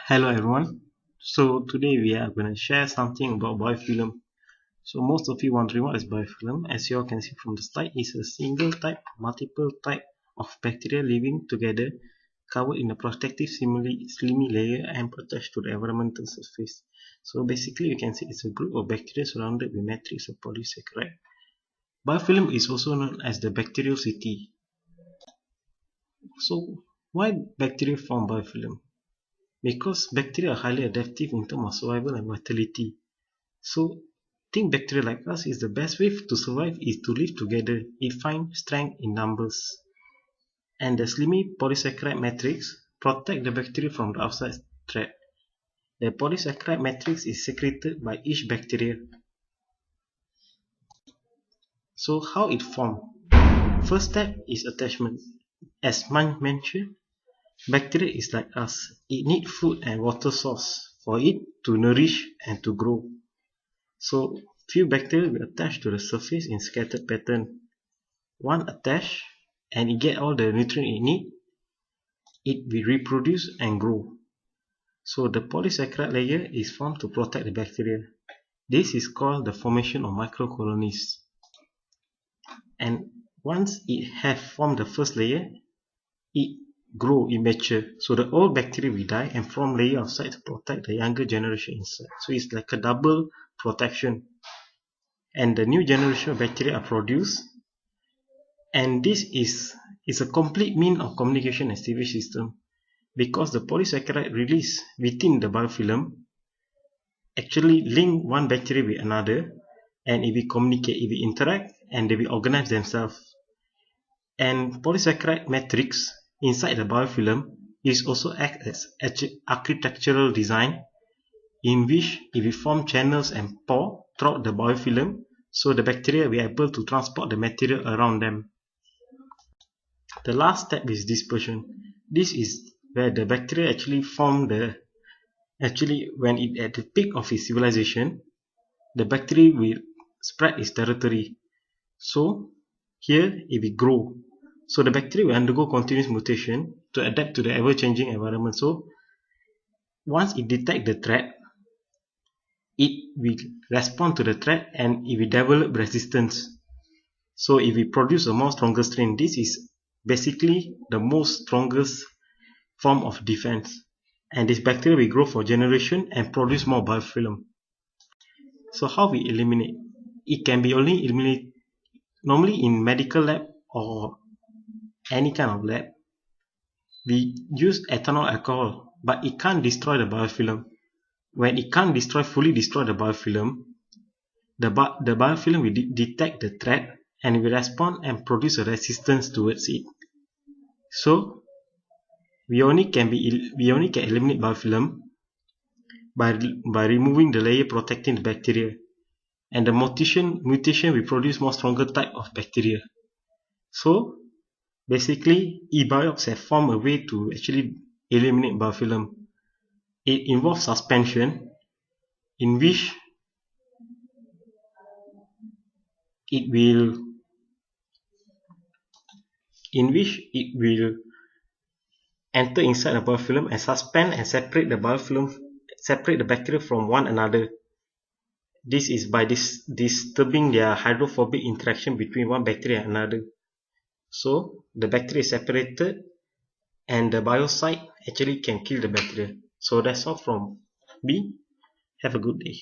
Hello everyone. So today we are going to share something about biofilm. So most of you wondering what is biofilm. As you all can see from the slide, it's a single type, multiple type of bacteria living together, covered in a protective slimy layer and attached to the environmental surface. So basically you can see it's a group of bacteria surrounded with matrix of polysaccharide. Biofilm is also known as the bacterial city. So why bacteria form biofilm? Because bacteria are highly adaptive in terms of survival and vitality. So think bacteria like us is the best way to survive is to live together. It finds strength in numbers. And the slimy polysaccharide matrix protect the bacteria from the outside threat. The polysaccharide matrix is secreted by each bacteria. So how it forms? First step is attachment. As mentioned, bacteria is like us. It needs food and water source for it to nourish and to grow. So few bacteria will attach to the surface in scattered pattern. One attach and it get all the nutrients it need. It will reproduce and grow. So the polysaccharide layer is formed to protect the bacteria. This is called the formation of microcolonies. And once it have formed the first layer, it grow, it mature. So the old bacteria will die and form layer outside to protect the younger generation inside. So it's like a double protection. And the new generation of bacteria are produced. And this is a complete mean of communication and cleavage system, because the polysaccharide released within the biofilm actually link one bacteria with another, and it will communicate, it will interact, and they will organize themselves. And polysaccharide matrix inside the biofilm is also act as architectural design, in which it will form channels and pore throughout the biofilm, so the bacteria will be able to transport the material around them. The last step is dispersion. This is where the bacteria actually form when it at the peak of its civilization, the bacteria will spread its territory. So here it will grow. So the bacteria will undergo continuous mutation to adapt to the ever-changing environment. So once it detects the threat, it will respond to the threat and it will develop resistance. So it will produce a more stronger strain. This is basically the most strongest form of defense. And this bacteria will grow for generation and produce more biofilm. So how we eliminate? It can be only eliminated normally in medical lab or any kind of lab. We use ethanol alcohol, but it can't destroy the biofilm. When it can't fully destroy the biofilm, the biofilm will detect the threat and will respond and produce a resistance towards it. So we only can eliminate biofilm by removing the layer protecting the bacteria, and the mutation will produce more stronger type of bacteria. So basically, eBiocs have formed a way to actually eliminate biofilm. It involves suspension, in which it will enter inside the biofilm and suspend and separate the bacteria from one another. This is by disturbing their hydrophobic interaction between one bacteria and another. So the bacteria is separated and the biocide actually can kill the bacteria. So that's all from me. Have a good day.